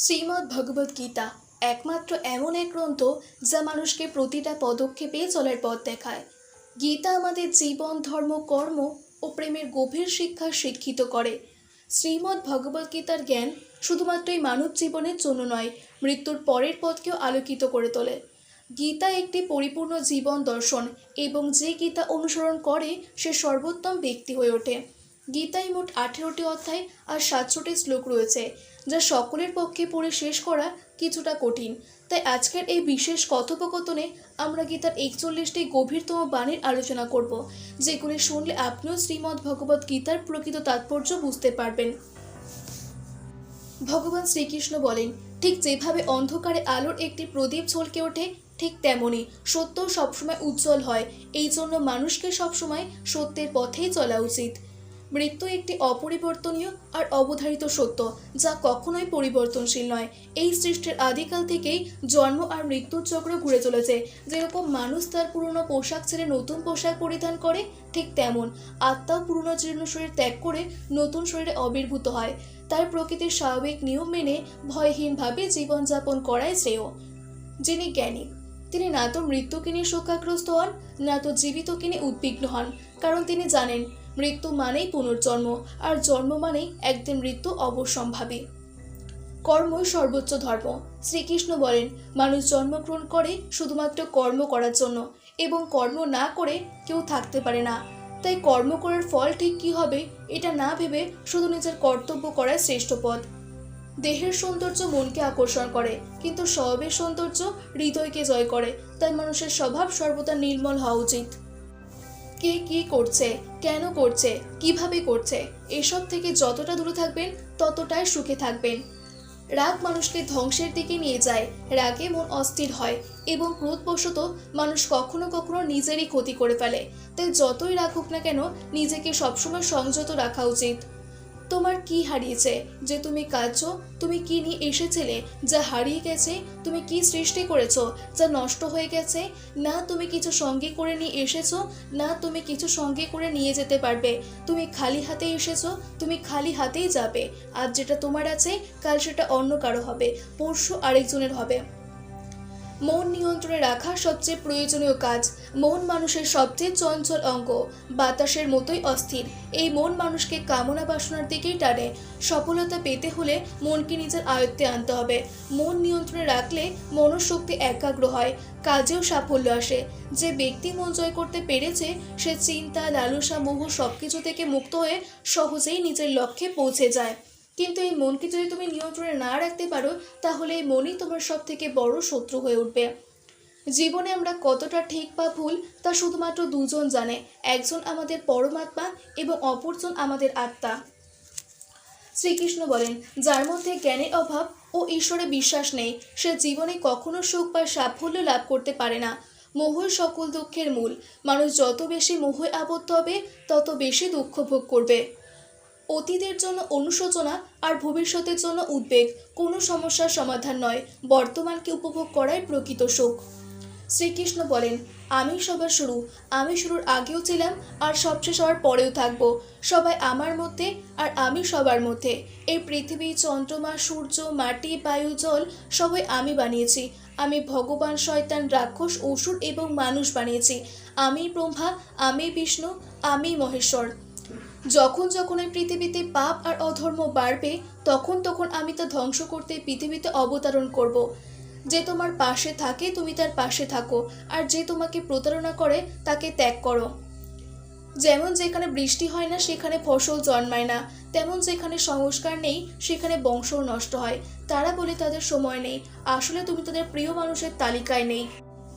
শ্রীমদ্ ভগবদ্ গীতা একমাত্র এমন এক গ্রন্থ যা মানুষকে প্রতিটা পদক্ষেপে চলার পথ দেখায়। গীতা আমাদের জীবন, ধর্ম, কর্ম ও প্রেমের গভীর শিক্ষা শিক্ষিত করে। শ্রীমদ্ ভগবদ্ গীতার জ্ঞান শুধুমাত্রই মানব জীবনের জন্য নয়, মৃত্যুর পরের পথকেও আলোকিত করে তোলে। গীতা একটি পরিপূর্ণ জীবন দর্শন এবং যে গীতা অনুসরণ করে সে সর্বোত্তম ব্যক্তি হয়ে ওঠে। গীতায় মোট 18টি অধ্যায় আর 700টি শ্লোক রয়েছে, যা সকলের পক্ষে পড়ে শেষ করা কিছুটা কঠিন। তাই আজকের এই বিশেষ কথোপকথনে আমরা গীতার 41টি গভীরতম বাণীর আলোচনা করব, যেগুলি শুনলে আপনিও শ্রীমদ্ ভগবদ্ গীতার প্রকৃত তাৎপর্য বুঝতে পারবেন। ভগবান শ্রীকৃষ্ণ বলেন, ঠিক যেভাবে অন্ধকারে আলোর একটি প্রদীপ ঝলকে ওঠে, ঠিক তেমনি সত্য সবসময় উজ্জ্বল হয়। এই জন্য মানুষকে সবসময় সত্যের পথেই চলা উচিত। মৃত্যু একটি অপরিবর্তনীয় আর অবধারিত সত্য, যা কখনোই পরিবর্তনশীল নয়। এই সৃষ্টির আদিকাল থেকেই জন্ম আর মৃত্যুর চক্র ঘুরে চলেছে। যেরকম মানুষ তার পুরনো পোশাক ছেড়ে নতুন পোশাক পরিধান করে, ঠিক তেমন আত্মাও পুরনো জীর্ণ শরীর ত্যাগ করে নতুন শরীরে আবির্ভূত হয়। তার প্রকৃতির স্বাভাবিক নিয়ম মেনে ভয়হীনভাবে জীবনযাপন করাই শ্রেয়। যিনি জ্ঞানী, তিনি না তো মৃত্যুকে নিয়ে শোকাগ্রস্ত হন, না তো জীবিতকে নিয়ে উদ্বিগ্ন হন, কারণ তিনি জানেন মৃত্যু মানেই পুনর্জন্ম, আর জন্ম মানেই একদিন মৃত্যু অবশ্যম্ভাবী। কর্মই সর্বোচ্চ ধর্ম। শ্রীকৃষ্ণ বলেন, মানুষ জন্মগ্রহণ করে শুধুমাত্র কর্ম করার জন্য, এবং কর্ম না করে কেউ থাকতে পারে না। তাই কর্ম করার ফল ঠিক কী হবে এটা না ভেবে শুধু নিজের কর্তব্য করাই শ্রেষ্ঠ পথ। দেহের সৌন্দর্য মনকে আকর্ষণ করে, কিন্তু স্বভাবের সৌন্দর্য হৃদয়কে জয় করে। তাই মানুষের স্বভাব সর্বদা নির্মল হওয়া উচিত। কে কি করছে, কেন করছে, কিভাবে করছে, এসব থেকে যতটা দূরে থাকবেন ততটাই সুখে থাকবেন। রাগ মানুষকে ধ্বংসের দিকে নিয়ে যায়। রাগে মন অস্থির হয় এবং ক্রোধবশত মানুষ কখনো কখনো নিজেরই ক্ষতি করে ফেলে। তাই যতই রাগ হোক না কেন, নিজেকে সবসময় সংযত রাখা উচিত। তোমার কি হারিয়েছে যে তুমি কাঁদছো? তুমি কি নিয়ে এসেছিলে যা হারিয়ে গেছে? তুমি কি সৃষ্টি করেছো যা নষ্ট হয়ে গেছে? না তুমি কিছু সঙ্গে করে নিয়ে এসেছো, না তুমি কিছু সঙ্গে করে নিয়ে যেতে পারবে। তুমি খালি হাতে এসেছো, তুমি খালি হাতেই যাবে। আজ যেটা তোমার আছে, কাল সেটা অন্য কারো হবে, পরশু আরেকজনের হবে। মন নিয়ন্ত্রণে রাখা সবচেয়ে প্রয়োজনীয় কাজ। মন মানুষের সবচেয়ে চঞ্চল অঙ্গ, বাতাসের মতোই অস্থির। এই মন মানুষকে কামনা বাসনার দিকেই টানে। সফলতা পেতে হলে মনকে নিজের আয়ত্তে আনতে হবে। মন নিয়ন্ত্রণে রাখলে মনঃশক্তি একাগ্র হয়, কাজেও সাফল্য আসে। যে ব্যক্তি মন জয় করতে পেরেছে, সে চিন্তা, লালসা, মোহ সবকিছু থেকে মুক্ত হয়ে সহজেই নিজের লক্ষ্যে পৌঁছে যায়। কিন্তু এই মনকে যদি তুমি নিয়ন্ত্রণে না রাখতে পারো, তাহলে এই মনই তোমার সব থেকে বড় শত্রু হয়ে উঠবে। জীবনে আমরা কতটা ঠিক বা ভুল তা শুধুমাত্র দুজন জানে, একজন আমাদের পরমাত্মা এবং অপরজন আমাদের আত্মা। শ্রীকৃষ্ণ বলেন, যার মধ্যে জ্ঞানের অভাব ও ঈশ্বরে বিশ্বাস নেই, সে জীবনে কখনো সুখ বা সাফল্য লাভ করতে পারে না। মোহই সকল দুঃখের মূল। মানুষ যত বেশি মোহে আবদ্ধ হবে, তত বেশি দুঃখ ভোগ করবে। অতীতের জন্য অনুশোচনা আর ভবিষ্যতের জন্য উদ্বেগ কোনো সমস্যার সমাধান নয়। বর্তমানকে উপভোগ করাই প্রকৃত সুখ। শ্রীকৃষ্ণ বলেন, আমি সবার শুরু, আমি শুরুর আগেও ছিলাম আর সবশেষ হওয়ার পরেও থাকবো। সবাই আমার মধ্যে আর আমি সবার মধ্যে। এই পৃথিবী, চন্দ্রমা, সূর্য, মাটি, বায়ু, জল সবই আমি বানিয়েছি। আমি ভগবান, শয়তান, রাক্ষস, অসুর এবং মানুষ বানিয়েছি। আমি ব্রহ্মা, আমি বিষ্ণু, আমি মহেশ্বর। যখন যখন এই পৃথিবীতে পাপ আর অধর্ম বাড়বে, তখন তখন আমি তা ধ্বংস করতে পৃথিবীতে অবতরণ করব। যে তোমার পাশে থাকে তুমি তার পাশে থাকো, আর যে তোমাকে প্রতারণা করে তাকে ত্যাগ করো। যেমন যেখানে বৃষ্টি হয় না সেখানে ফসল জন্মায় না, তেমন যেখানে সংস্কার নেই সেখানে বংশও নষ্ট হয়। তারা বলে তাদের সময় নেই, আসলে তুমি তাদের প্রিয় মানুষের তালিকায় নেই।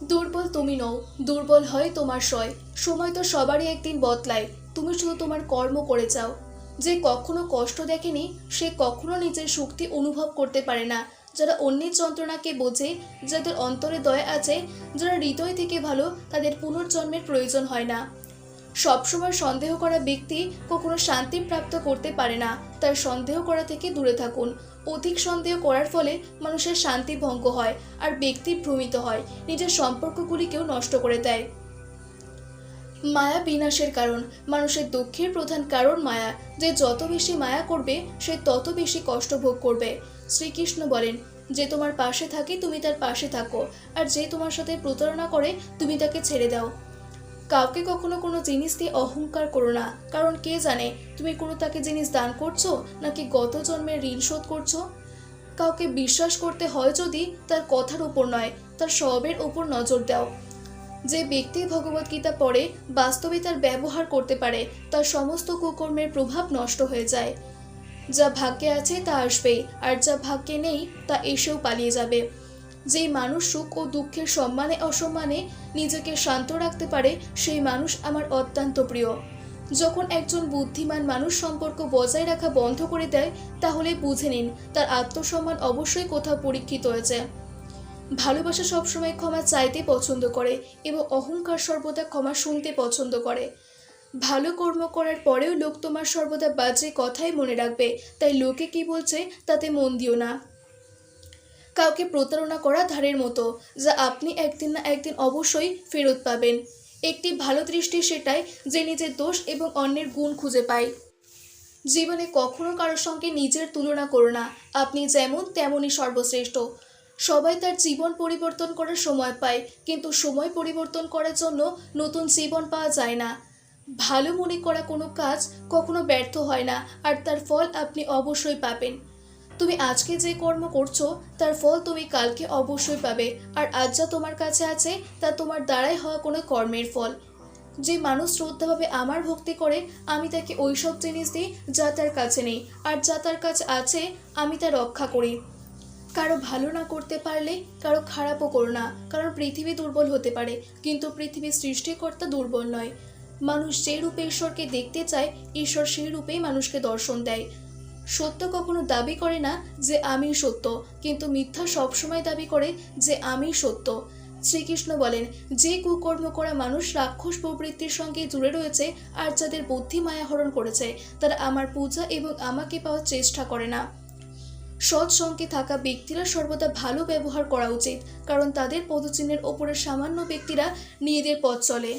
দুর্বল তুমি নও, দুর্বল হয় তোমার সময় তো সবারই একদিন বদলায়। তুমি শুধু তোমার কর্ম করে যাও। যে কখনো কষ্ট দেখেনি, সে কখনো নিজের শক্তি অনুভব করতে পারে না। যারা অন্যের যন্ত্রণাকে বোঝে, যাদের অন্তরে দয়া আছে, যারা হৃদয় থেকে ভালো, তাদের পুনর্জন্মের প্রয়োজন হয় না। সবসময় সন্দেহ করা ব্যক্তি কখনো শান্তি প্রাপ্ত করতে পারে না। তার সন্দেহ করা থেকে দূরে থাকুন। অধিক সন্দেহ করার ফলে মানুষের শান্তি ভঙ্গ হয় আর ব্যক্তি ভ্রমিত হয়, নিজের সম্পর্কগুলিকেও নষ্ট করে দেয়। মায়া বিনাশের কারণ। মানুষের দুঃখের প্রধান কারণ মায়া। যে যত বেশি মায়া করবে সে তত বেশি কষ্ট ভোগ করবে। শ্রীকৃষ্ণ বলেন, যে তোমার পাশে থাকে তুমি তার পাশে থাকো, আর যে তোমার সাথে প্রতারণা করে তুমি তাকে ছেড়ে দাও। কাউকে কখনো কোনো জিনিস দিয়ে অহংকার করো না, কারণ কে জানে তুমি কোনো তাকে জিনিস দান করছো নাকি গত জন্মের ঋণ শোধ করছো। কাউকে বিশ্বাস করতে হয় যদি তার কথার উপর নয়, তার স্বভাবের উপর নজর দাও। যে ব্যক্তি ভগবদ্গীতা পড়ে বাস্তবে তার ব্যবহার করতে পারে, তার সমস্ত কুকর্মের প্রভাব নষ্ট হয়ে যায়। যা ভাগ্যে আছে তা আসবেই, আর যা ভাগ্যে নেই তা এসেও পালিয়ে যাবে। যেই মানুষ সুখ ও দুঃখের সম্মানে অসম্মানে নিজেকে শান্ত রাখতে পারে সেই মানুষ আমার অত্যন্ত প্রিয়। যখন একজন বুদ্ধিমান মানুষ সম্পর্ক বজায় রাখা বন্ধ করে দেয় তাহলে বুঝে নিন তার আত্মসম্মান অবশ্যই কোথাও পরীক্ষিত হয়েছে। ভালোবাসা সবসময় ক্ষমা চাইতে পছন্দ করে এবং অহংকার সর্বদা ক্ষমা শুনতে পছন্দ করে। ভালো কর্ম করার পরেও লোক তোমার সর্বদা বাজে কথাই মনে রাখবে, তাই লোকে কি বলছে তাতে মন দিও না। কাউকে প্রতারণা করা ধারের মতো, যা আপনি একদিন না একদিন অবশ্যই ফেরত পাবেন। একটি ভালো দৃষ্টি সেটাই যে নিজের দোষ এবং অন্যের গুণ খুঁজে পায়। জীবনে কখনো কারোর সঙ্গে নিজের তুলনা করো না। আপনি যেমন তেমনই সর্বশ্রেষ্ঠ। সবাই তার জীবন পরিবর্তন করার সময় পায়, কিন্তু সময় পরিবর্তন করার জন্য নতুন জীবন পাওয়া যায় না। ভালো মনে করা কোনো কাজ কখনো ব্যর্থ হয় না, আর তার ফল আপনি অবশ্যই পাবেন। তুমি আজকে যে কর্ম করছো তার ফল তুমি কালকে অবশ্যই পাবে, আর আজ যা তোমার কাছে আছে তা তোমার দ্বারাই হওয়া কোনো কর্মের ফল। যে মানুষ শ্রদ্ধাভাবে আমার ভক্তি করে আমি তাকে ওই সব জিনিস দিই যা তার কাছে নেই, আর যা তার কাছে আছে আমি তা রক্ষা করি। কারো ভালো না করতে পারলে কারো খারাপও করো না, কারণ পৃথিবী দুর্বল হতে পারে কিন্তু পৃথিবীর সৃষ্টিকর্তা দুর্বল নয়। মানুষ যে রূপে ঈশ্বরকে দেখতে চায় ঈশ্বর সেই রূপেই মানুষকে দর্শন দেয়। সত্য কখনো দাবি করে না যে আমি সত্য, কিন্তু মিথ্যা সবসময় দাবি করে যে আমি সত্য। শ্রীকৃষ্ণ বলেন, যে কুকর্ম করা মানুষ রাক্ষস প্রবৃত্তির সঙ্গে জুড়ে রয়েছে আর যাদের বুদ্ধি মায়া হরণ করেছে তারা আমার পূজা এবং আমাকে পাওয়ার চেষ্টা করে না। সৎ সঙ্গে থাকা ব্যক্তিরা সর্বদা ভালো ব্যবহার করা উচিত, কারণ তাদের পদচিহ্নের ওপরে সামান্য ব্যক্তিরা নিজেদের পথ চলে।